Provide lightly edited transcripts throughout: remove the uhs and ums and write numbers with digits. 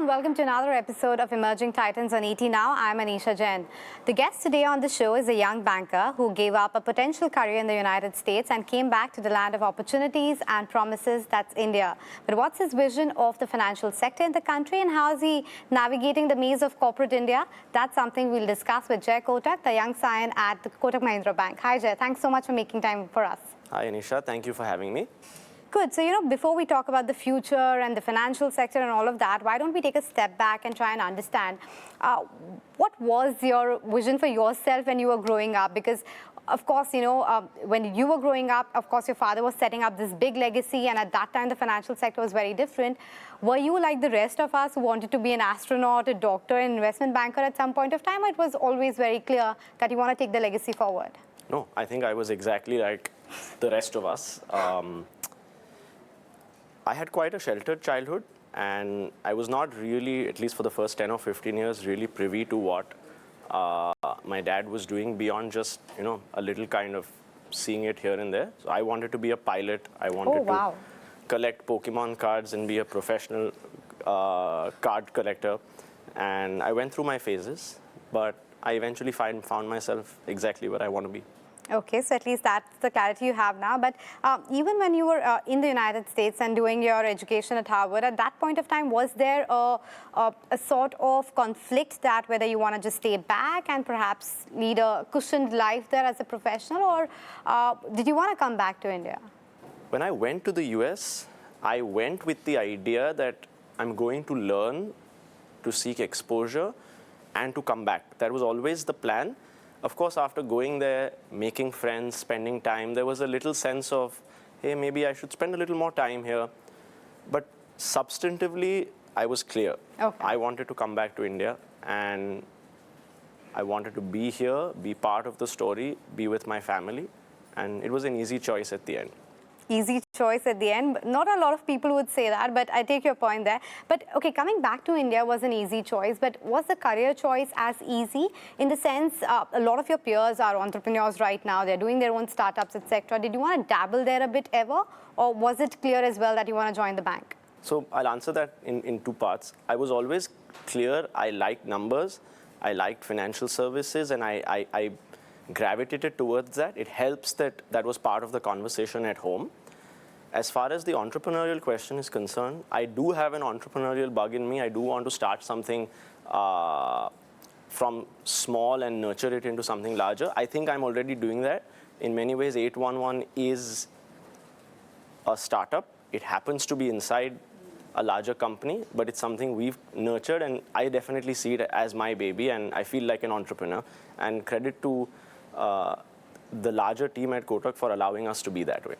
and welcome to another episode of Emerging Titans on ET Now. I'm Anisha Jain. The guest today on the show is a young banker who gave up a potential career in the United States and came back to the land of opportunities and promises, that's India. But what's his vision of the financial sector in the country and how is he navigating the maze of corporate India? That's something we'll discuss with Jay Kotak, the young scion at the Kotak Mahindra Bank. Hi Jay, thanks so much for making time for us. Hi Anisha, thank you for having me. Good. So, before we talk about the future and the financial sector and all of that, why don't we take a step back and try and understand what was your vision for yourself when you were growing up? Because, of course, when you were growing up, of course, your father was setting up this big legacy, and at that time, the financial sector was very different. Were you like the rest of us who wanted to be an astronaut, a doctor, an investment banker at some point of time, or it was always very clear that you want to take the legacy forward? No, I think I was exactly like the rest of us. I had quite a sheltered childhood, and I was not really, at least for the first 10 or 15 years, really privy to what my dad was doing beyond just, a little kind of seeing it here and there. So I wanted to be a pilot. I wanted to collect Pokemon cards and be a professional card collector. And I went through my phases, but I eventually found myself exactly where I want to be. Okay, so at least that's the clarity you have now. But even when you were in the United States and doing your education at Harvard, at that point of time, was there a sort of conflict that whether you want to just stay back and perhaps lead a cushioned life there as a professional, or did you want to come back to India? When I went to the US, I went with the idea that I'm going to learn, to seek exposure, and to come back. That was always the plan. Of course, after going there, making friends, spending time, there was a little sense of, hey, maybe I should spend a little more time here. But substantively, I was clear. Okay. I wanted to come back to India, and I wanted to be here, be part of the story, be with my family. And it was an easy choice at the end. Easy choice at the end. Not a lot of people would say that, but I take your point there. But okay, coming back to India was an easy choice, but was the career choice as easy? In the sense, a lot of your peers are entrepreneurs right now. They're doing their own startups, etc. Did you want to dabble there a bit ever? Or was it clear as well that you want to join the bank? So I'll answer that in two parts. I was always clear. I liked numbers. I liked financial services, and I gravitated towards that. It helps that that was part of the conversation at home. As far as the entrepreneurial question is concerned, I do have an entrepreneurial bug in me. I do want to start something from small and nurture it into something larger. I think I'm already doing that. In many ways, 811 is a startup. It happens to be inside a larger company, but it's something we've nurtured, and I definitely see it as my baby, and I feel like an entrepreneur. And credit to the larger team at Kotak for allowing us to be that way.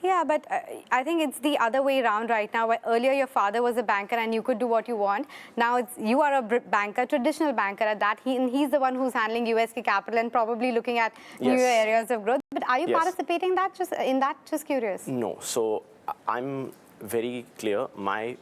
Yeah, but I think it's the other way around right now. Earlier, your father was a banker and you could do what you want. Now, you are a banker, traditional banker at that. He's the one who's handling USK capital and probably looking at new areas of growth. But are you participating in that? Just curious. No. So I'm very clear. My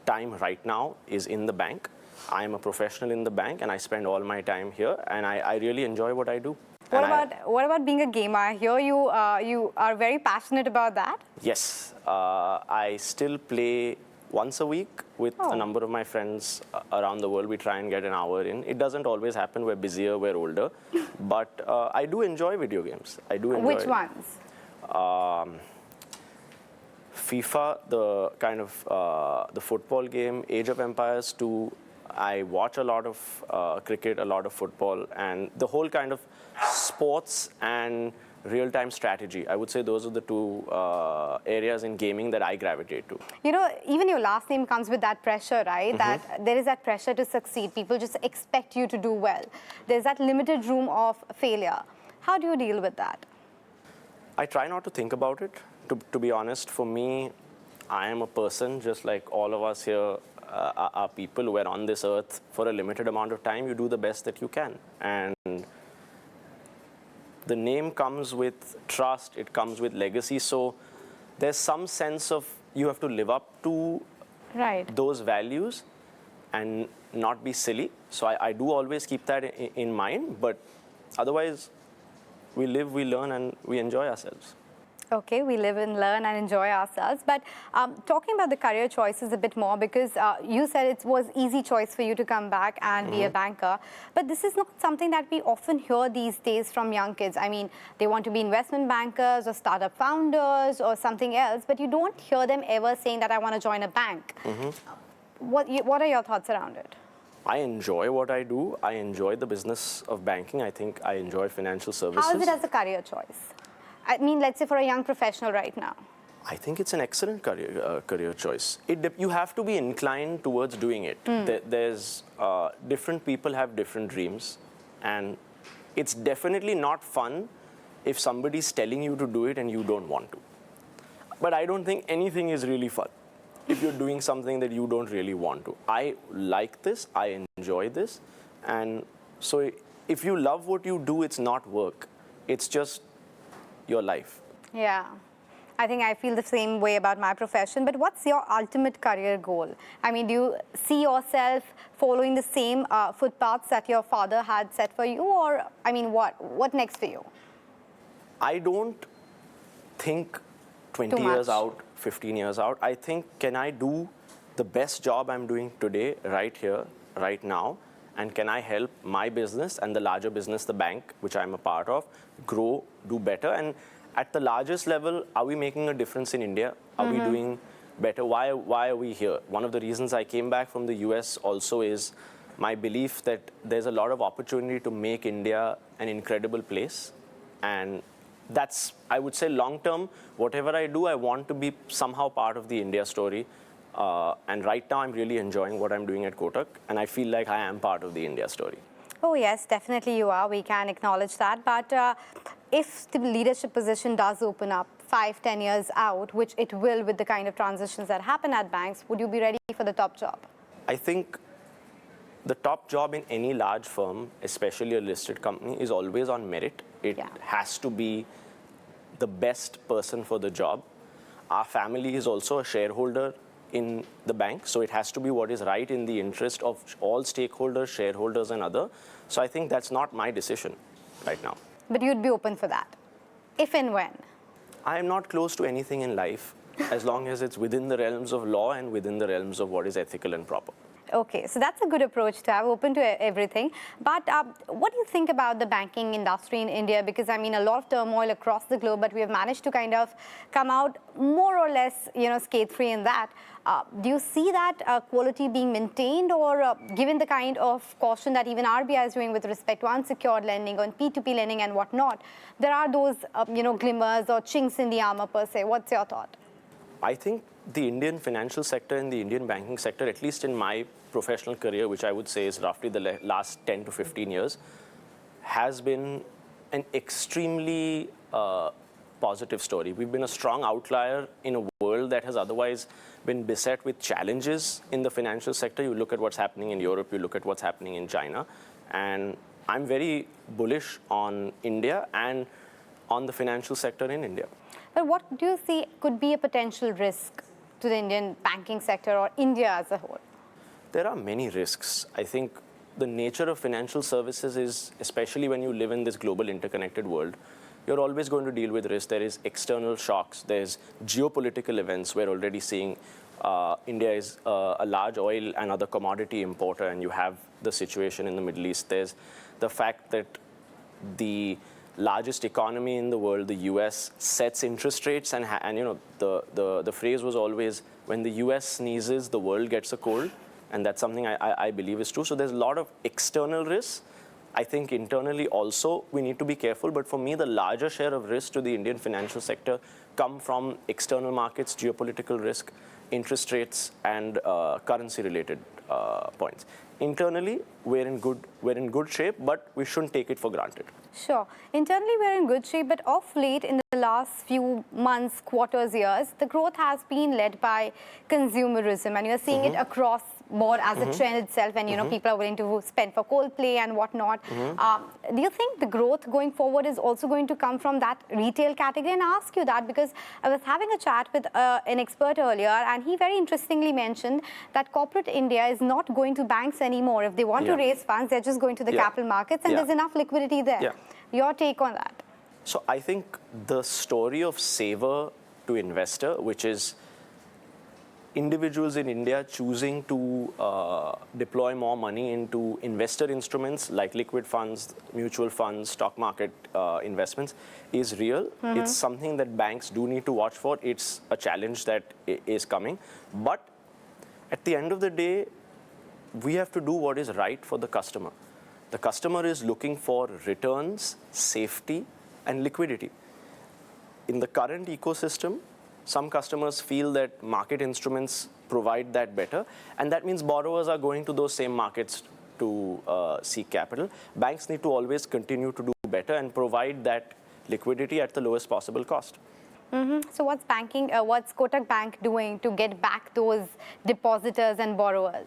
time right now is in the bank. I'm a professional in the bank, and I spend all my time here, and I really enjoy what I do. What about being a gamer? I hear you are very passionate about that. Yes. I still play once a week with a number of my friends around the world. We try and get an hour in. It doesn't always happen. We're busier, we're older. But I do enjoy video games. I do enjoy. Which ones? FIFA, the kind of the football game, Age of Empires 2. I watch a lot of cricket, a lot of football, and the whole kind of sports and real-time strategy. I would say those are the two areas in gaming that I gravitate to. Even your last name comes with that pressure, right? That there is that pressure to succeed. People just expect you to do well. There's that limited room of failure. How do you deal with that? I try not to think about it. To be honest, for me, I am a person just like all of us here are people who are on this earth for a limited amount of time. You do the best that you can. And the name comes with trust, it comes with legacy. So there's some sense of you have to live up to those values and not be silly. So I do always keep that in mind. But otherwise, we live, we learn, and we enjoy ourselves. Okay, we live and learn and enjoy ourselves. But talking about the career choices a bit more, because you said it was easy choice for you to come back and be a banker. But this is not something that we often hear these days from young kids. I mean, they want to be investment bankers or startup founders or something else, but you don't hear them ever saying that I want to join a bank. What are your thoughts around it? I enjoy what I do. I enjoy the business of banking. I think I enjoy financial services. How is it as a career choice? I mean, let's say for a young professional right now. I think it's an excellent career choice. You have to be inclined towards doing it. There's different people have different dreams, and it's definitely not fun if somebody's telling you to do it and you don't want to. But I don't think anything is really fun if you're doing something that you don't really want to. I like this, I enjoy this, and so if you love what you do, it's not work. It's just your life. Yeah, I think I feel the same way about my profession. But what's your ultimate career goal? I mean, do you see yourself following the same footpaths that your father had set for you, or I mean, what next for you? I don't think 20 years out, 15 years out. I think, can I do the best job I'm doing today, right here, right now? And can I help my business and the larger business, the bank, which I'm a part of, grow, do better? And at the largest level, are we making a difference in India? Are we doing better? Why are we here? One of the reasons I came back from the US also is my belief that there's a lot of opportunity to make India an incredible place. And that's, I would say, long term, whatever I do, I want to be somehow part of the India story. And right now, I'm really enjoying what I'm doing at Kotak, and I feel like I am part of the India story. Oh, yes, definitely you are. We can acknowledge that. But if the leadership position does open up 5-10 years out, which it will with the kind of transitions that happen at banks, would you be ready for the top job? I think the top job in any large firm, especially a listed company, is always on merit. It has to be the best person for the job. Our family is also a shareholder in the bank, so it has to be what is right in the interest of all stakeholders, shareholders and other. So I think that's not my decision right now. But you'd be open for that, if and when? I am not close to anything in life as long as it's within the realms of law and within the realms of what is ethical and proper. Okay, so that's a good approach to have, open to everything. But what do you think about the banking industry in India? Because, I mean, a lot of turmoil across the globe, but we have managed to kind of come out more or less, scathe-free in that. Do you see that quality being maintained, or given the kind of caution that even RBI is doing with respect to unsecured lending, on P2P lending and whatnot, there are those, glimmers or chinks in the armor per se? What's your thought? I think the Indian financial sector and the Indian banking sector, at least in my professional career, which I would say is roughly the last 10 to 15 years, has been an extremely positive story. We've been a strong outlier in a world that has otherwise been beset with challenges in the financial sector. You look at what's happening in Europe, you look at what's happening in China, and I'm very bullish on India and on the financial sector in India. But what do you see could be a potential risk to the Indian banking sector or India as a whole? There are many risks. I think the nature of financial services is, especially when you live in this global interconnected world, you're always going to deal with risk. There is external shocks. There's geopolitical events. We're already seeing India is a large oil and other commodity importer, and you have the situation in the Middle East. There's the fact that the largest economy in the world, the US, sets interest rates, and the phrase was always, when the US sneezes, the world gets a cold, and that's something I believe is true. So there's a lot of external risks. I think internally also we need to be careful, but for me the larger share of risk to the Indian financial sector come from external markets, geopolitical risk, interest rates, and currency-related points. Internally, we're in good shape, but we shouldn't take it for granted. Sure. Internally, we're in good shape, but of late, in the last few months, quarters, years, the growth has been led by consumerism, and you're seeing it across board as a trend itself, and people are willing to spend for Coldplay and whatnot. Do you think the growth going forward is also going to come from that retail category? And I ask you that because I was having a chat with an expert earlier, and he very interestingly mentioned that corporate India is not going to banks anymore. If they want to raise funds, they're just going to the capital markets, and there's enough liquidity there. Your take on that? So I think the story of saver to investor, which is individuals in India choosing to deploy more money into investor instruments like liquid funds, mutual funds, stock market investments, is real. It's something that banks do need to watch for. It's a challenge that is coming. But at the end of the day, we have to do what is right for the customer. The customer is looking for returns, safety, and liquidity. In the current ecosystem, some customers feel that market instruments provide that better, and that means borrowers are going to those same markets to seek capital. Banks need to always continue to do better and provide that liquidity at the lowest possible cost. So what's Kotak Bank doing to get back those depositors and borrowers?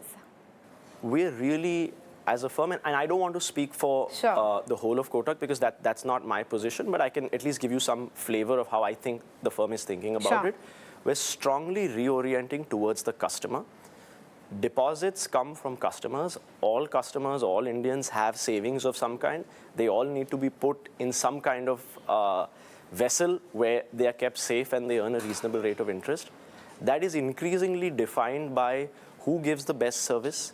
We're really, as a firm, and I don't want to speak for the whole of Kotak because that's not my position, but I can at least give you some flavor of how I think the firm is thinking about it. We're strongly reorienting towards the customer. Deposits come from customers. All Indians have savings of some kind. They all need to be put in some kind of vessel where they are kept safe and they earn a reasonable rate of interest. That is increasingly defined by who gives the best service,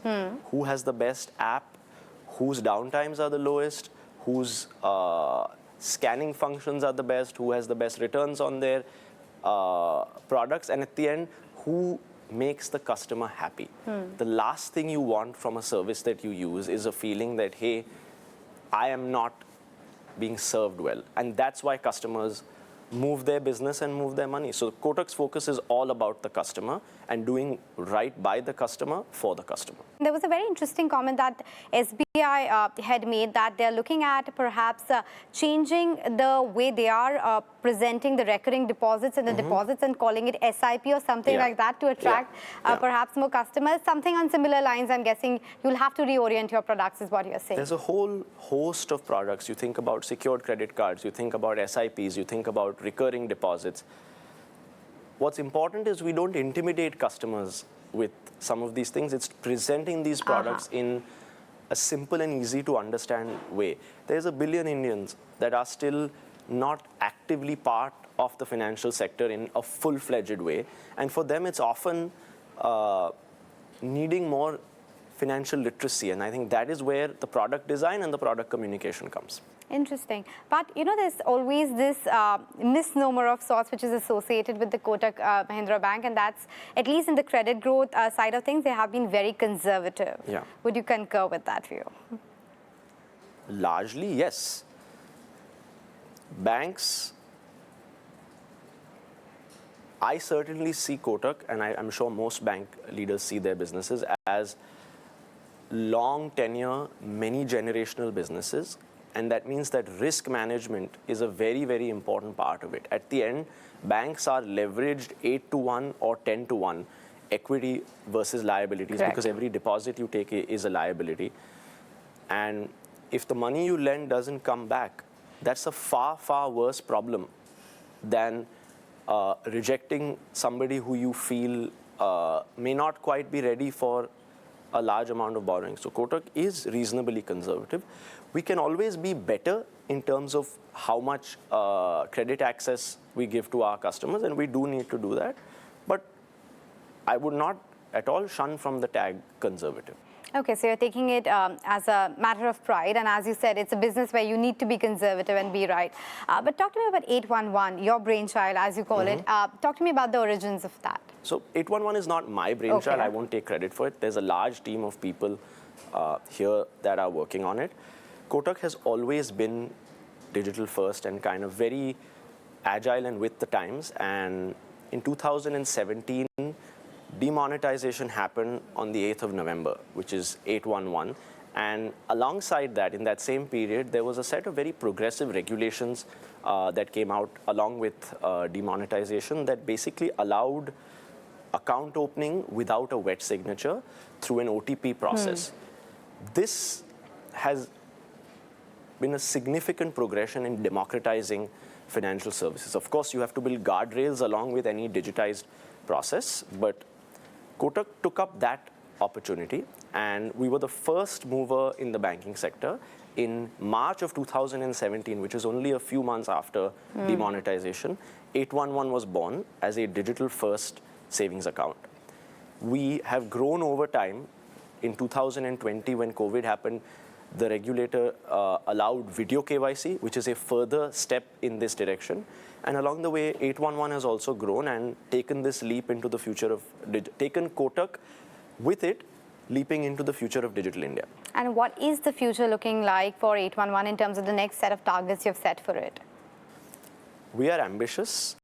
who has the best app, whose downtimes are the lowest, whose scanning functions are the best, who has the best returns on their products, and at the end, who makes the customer happy. The last thing you want from a service that you use is a feeling that, hey, I am not being served well. And that's why customers move their business and move their money. So Kotak's focus is all about the customer and doing right by the customer for the customer. There was a very interesting comment that SBI had made that they're looking at perhaps changing the way they are presenting the recurring deposits and the deposits and calling it SIP or something like that to attract perhaps more customers. Something on similar lines, I'm guessing you'll have to reorient your products is what you're saying. There's a whole host of products. You think about secured credit cards, you think about SIPs, you think about recurring deposits. What's important is we don't intimidate customers with some of these things. It's presenting these products in a simple and easy to understand way. There's 1 billion Indians that are still not actively part of the financial sector in a full-fledged way. And for them, it's often needing more financial literacy. And I think that is where the product design and the product communication comes. Interesting. But, you know, there's always this misnomer of sorts which is associated with the Kotak Mahindra Bank, and that's, at least in the credit growth side of things, they have been very conservative. Yeah. Would you concur with that view? Largely, yes. Banks, I certainly see Kotak, and I'm sure most bank leaders see their businesses as long tenure, many generational businesses. And that means that risk management is a very, very important part of it. At the end, banks are leveraged 8-to-1 or 10-to-1 equity versus liabilities. Correct. Because every deposit you take is a liability. And if the money you lend doesn't come back, that's a far, far worse problem than rejecting somebody who you feel may not quite be ready for a large amount of borrowing. So Kotak is reasonably conservative. We can always be better in terms of how much credit access we give to our customers, and we do need to do that. But I would not at all shun from the tag conservative. Okay, so you're taking it as a matter of pride, and as you said, it's a business where you need to be conservative and be right. But talk to me about 811, your brainchild, as you call it. Talk to me about the origins of that. So 811 is not my brainchild. I won't take credit for it. There's a large team of people here that are working on it. Kotak has always been digital first and kind of very agile and with the times. And in 2017, demonetization happened on the 8th of November, which is 811. And alongside that, in that same period, there was a set of very progressive regulations that came out along with demonetization that basically allowed account opening without a wet signature through an OTP process. This has been a significant progression in democratizing financial services. Of course, you have to build guardrails along with any digitized process, but Kotak took up that opportunity, and we were the first mover in the banking sector, in March of 2017, which is only a few months after demonetization, 811 was born as a digital-first savings account. We have grown over time. In 2020, when COVID happened, the regulator allowed video KYC, which is a further step in this direction. And along the way, 811 has also grown and taken this leap into the future of, taken Kotak with it, leaping into the future of digital India. And what is the future looking like for 811 in terms of the next set of targets you've set for it? We are ambitious.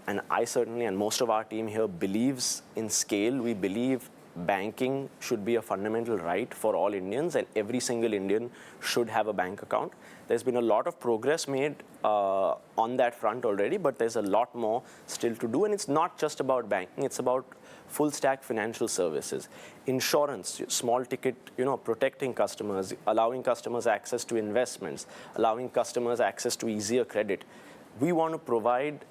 And I certainly, and most of our team here, believes in scale. We believe banking should be a fundamental right for all Indians, and every single Indian should have a bank account. There's been a lot of progress made on that front already, but there's a lot more still to do. And it's not just about banking, it's about full stack financial services, insurance, small ticket, protecting customers, allowing customers access to investments, allowing customers access to easier credit. We want to provide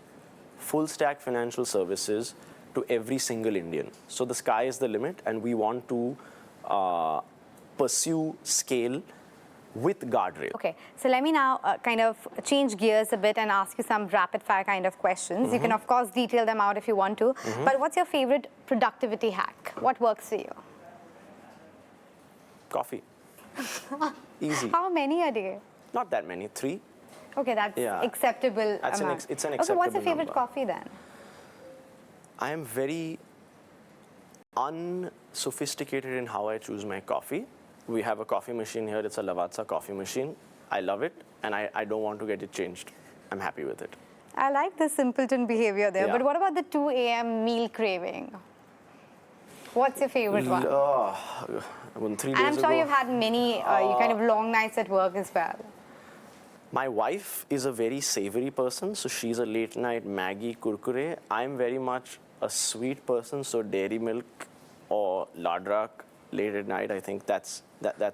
full stack financial services to every single Indian. So the sky is the limit, and we want to pursue scale with guardrail. Okay, so let me now kind of change gears a bit and ask you some rapid fire kind of questions. You can of course detail them out if you want to, but what's your favorite productivity hack? What works for you? Coffee. Easy. How many a day? Not that many, 3. Okay, that's acceptable amount. It's an acceptable Okay, what's your favorite number. coffee then? I am very unsophisticated in how I choose my coffee. We have a coffee machine here. It's a Lavazza coffee machine. I love it, and I don't want to get it changed. I'm happy with it. I like the simpleton behavior there, Yeah. but what about the 2 a.m. meal craving? What's your favorite one? 3 days And I'm sure ago, you've had many kind of long nights at work as well. my wife is a very savory person, so she's a late night Maggi kurkure. I'm very much a sweet person, so dairy milk or ladrak late at night. I think that's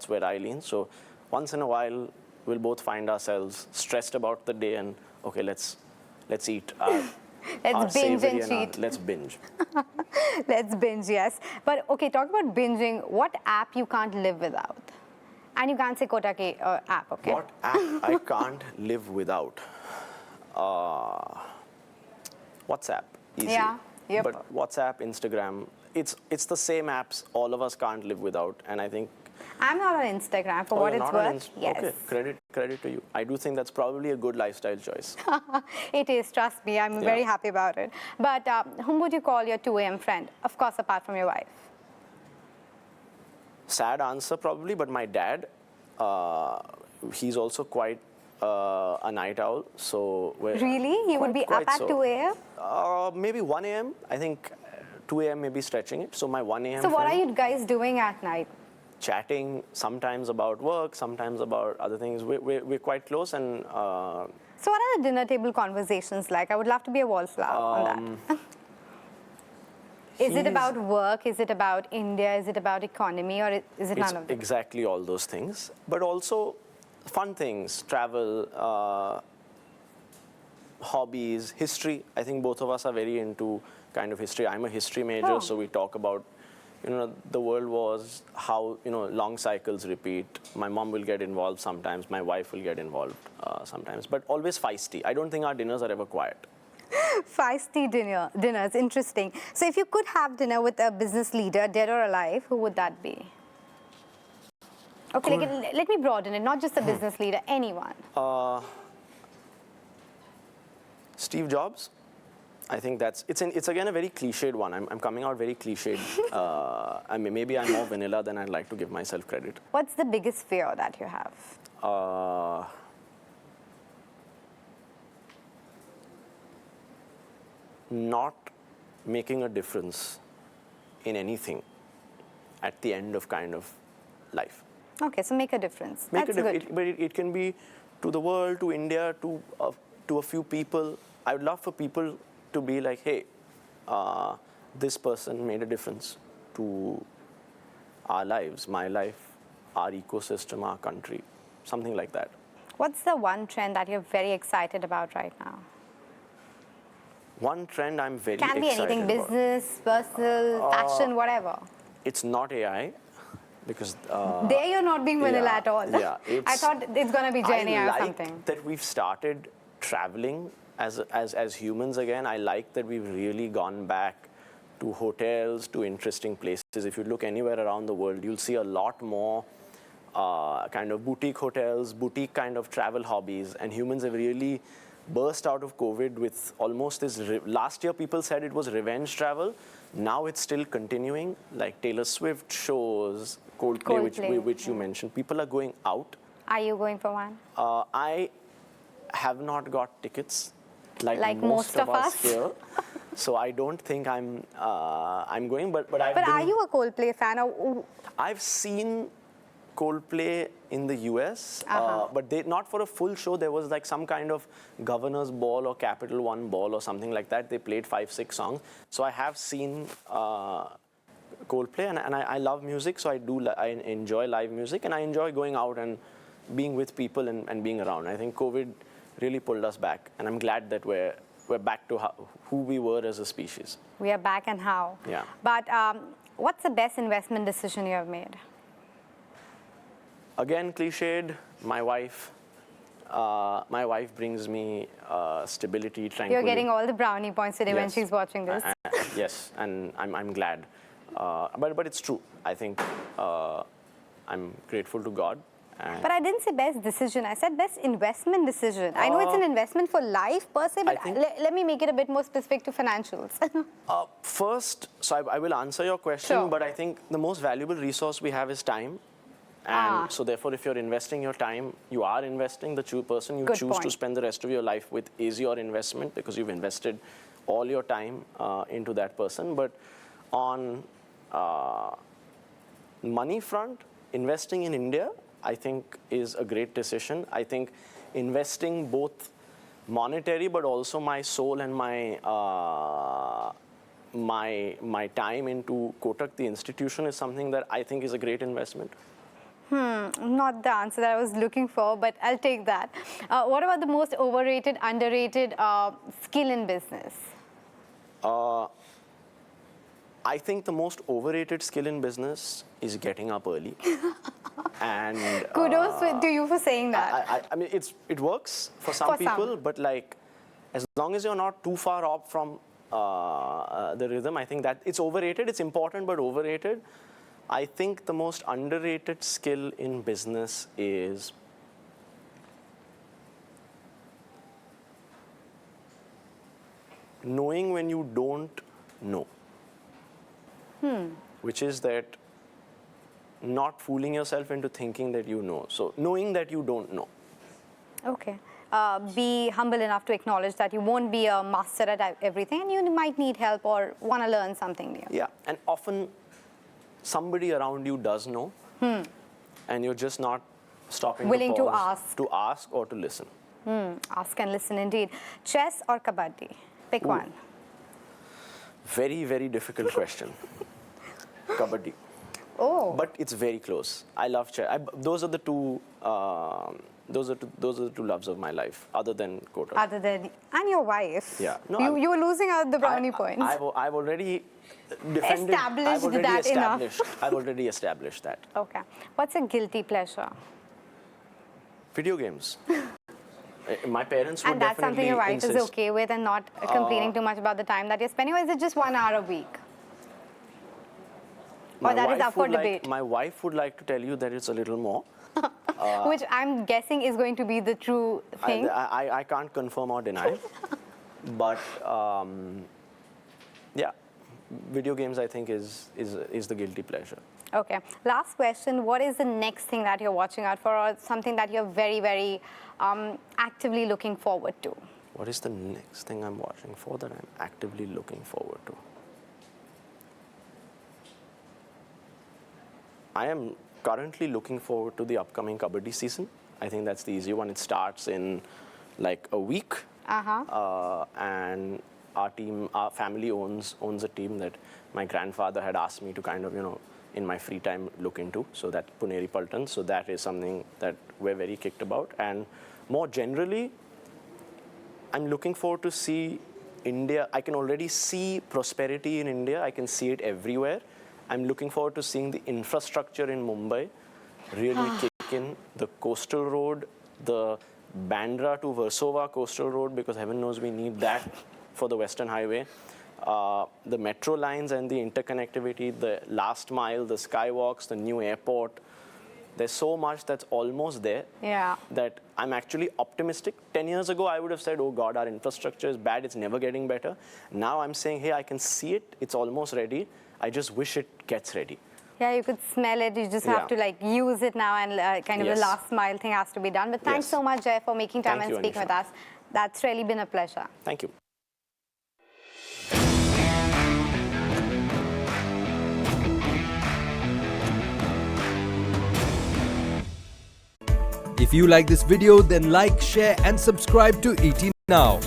where I lean. So once in a while, we'll both find ourselves stressed about the day, and okay, let's eat. Let's binge and cheat. Let's binge. Let's binge, yes. But okay, talk about binging. What app you can't live without? And you can't say Kotak app, okay? What app I can't live without? WhatsApp, easy. Yeah, yep. But WhatsApp, Instagram, it's the same apps all of us can't live without. And I think I'm not on Instagram for what you're it's not on worth. Yes. Okay, credit to you. I do think that's probably a good lifestyle choice. It is, trust me. I'm very happy about it. But whom would you call your 2 a.m. friend? Of course, apart from your wife. Sad answer probably, but my dad, he's also quite a night owl. So Really? He would be up at 2 a.m.? Maybe 1 a.m. I think 2 a.m. may be stretching it. So my 1 a.m. So what are friend, you guys doing at night? chatting, sometimes about work, sometimes about other things. We're quite close. And So what are the dinner table conversations like? I would love to be a wallflower on that. Is it about work? Is it about India? Is it about economy? Or is it none of them? Exactly all those things. But also fun things, travel, hobbies, history. I think both of us are very into kind of history. I'm a history major, so we talk about, the world wars, how, long cycles repeat. My mom will get involved sometimes. My wife will get involved sometimes. But always feisty. I don't think our dinners are ever quiet. Feisty dinners, interesting. So if you could have dinner with a business leader, dead or alive, who would that be? Okay, let me broaden it, not just a business leader, anyone. Steve Jobs. I think it's again a very cliched one. I'm coming out very cliched. I mean, maybe I'm more vanilla than I'd like to give myself credit. What's the biggest fear that you have? Not making a difference in anything at the end of kind of life. Okay, so make a difference. Make That's a good. But it can be to the world, to India, to a few people. I would love for people to be like, hey, this person made a difference to our lives, my life, our ecosystem, our country, something like that. What's the one trend that you're very excited about right now? One trend I'm very excited Can be anything, about. business, personal, fashion, whatever. It's not AI. because There you're not being vanilla yeah, at all. yeah, I thought it's going to be Jenny I or like something. that we've started traveling as humans again. I like that we've really gone back to hotels, to interesting places. If you look anywhere around the world, you'll see a lot more kind of boutique hotels, boutique kind of travel hobbies, and humans have really burst out of COVID with almost this. Last year, people said it was revenge travel. Now it's still continuing, like Taylor Swift shows, Coldplay, which you mentioned. People are going out. Are you going for one? I have not got tickets, Like most of us here. So I don't think I'm going. But are you a Coldplay fan? Or... I've seen Coldplay in the US, but they not for a full show. There was like some kind of Governor's Ball or Capital One Ball or something like that. They played 5-6 songs. So I have seen Coldplay, and I love music, so I enjoy live music, and I enjoy going out and being with people and being around. I think COVID really pulled us back, and I'm glad that we're back to who we were as a species. We are back, and how? Yeah. But what's the best investment decision you have made? Again, cliched, my wife. My wife brings me stability, tranquility. You're getting all the brownie points today when she's watching this. Yes, and I'm glad. But it's true. I think I'm grateful to God. But I didn't say best decision. I said best investment decision. I know it's an investment for life per se, but let me make it a bit more specific to financials. First, so I will answer your question, Sure. but I think the most valuable resource we have is time. And so therefore, if you're investing your time, you are investing. The person you Good choose point. to spend the rest of your life with is your investment, because you've invested all your time into that person. But on money front, investing in India, I think, is a great decision. I think investing both monetary, but also my soul and my my time into Kotak, the institution, is something that I think is a great investment. Not the answer that I was looking for, but I'll take that. What about the most overrated, underrated skill in business? I think the most overrated skill in business is getting up early. And Kudos to you for saying that. I mean, it works for some people, but like, as long as you're not too far off from the rhythm, I think that it's overrated. It's important, but overrated. I think the most underrated skill in business is knowing when you don't know. Which is that not fooling yourself into thinking that you know. So knowing that you don't know. Okay. Be humble enough to acknowledge that you won't be a master at everything, and you might need help or want to learn something new. Yeah, and often somebody around you does know, and you're just not stopping Willing to to pause, ask. to ask or to listen. Ask and listen, indeed. Chess or kabaddi? Pick one. Very, very difficult question. Kabaddi. Oh. But it's very close. I love chess. Those are the two. Those are the two loves of my life, other than Kotak. And your wife. Yeah. No, you were losing out the brownie points. I've already defended. I've already established that. Okay. What's a guilty pleasure? Video games. My parents would And that's something definitely your wife insist. is okay with and not complaining too much about the time that you're spending, or is it just 1 hour a week? Or that is up for debate? My wife would like to tell you that it's a little more. Which I'm guessing is going to be the true thing. I can't confirm or deny. But yeah, video games, I think, is the guilty pleasure. Okay. Last question. What is the next thing that you're watching out for, or something that you're very, very actively looking forward to? What is the next thing I'm watching for that I'm actively looking forward to? I am currently looking forward to the upcoming Kabaddi season. I think that's the easy one. It starts in like a week. And our family owns a team that my grandfather had asked me to kind of, in my free time look into. So that's Puneri Paltan. So that is something that we're very kicked about. And more generally, I'm looking forward to see India. I can already see prosperity in India. I can see it everywhere. I'm looking forward to seeing the infrastructure in Mumbai really kick in. The coastal road, the Bandra to Versova coastal road, because heaven knows we need that for the Western Highway. The metro lines and the interconnectivity, the last mile, the skywalks, the new airport. There's so much that's almost there that I'm actually optimistic. 10 years ago, I would have said, oh God, our infrastructure is bad. It's never getting better. Now I'm saying, hey, I can see it. It's almost ready. I just wish it gets ready. Yeah, you could smell it. You just have to like use it now, and kind of the last mile thing has to be done. But thanks so much, Jay, for making time and speaking with us. That's really been a pleasure. Thank you. If you like this video, then like, share and subscribe to ET Now.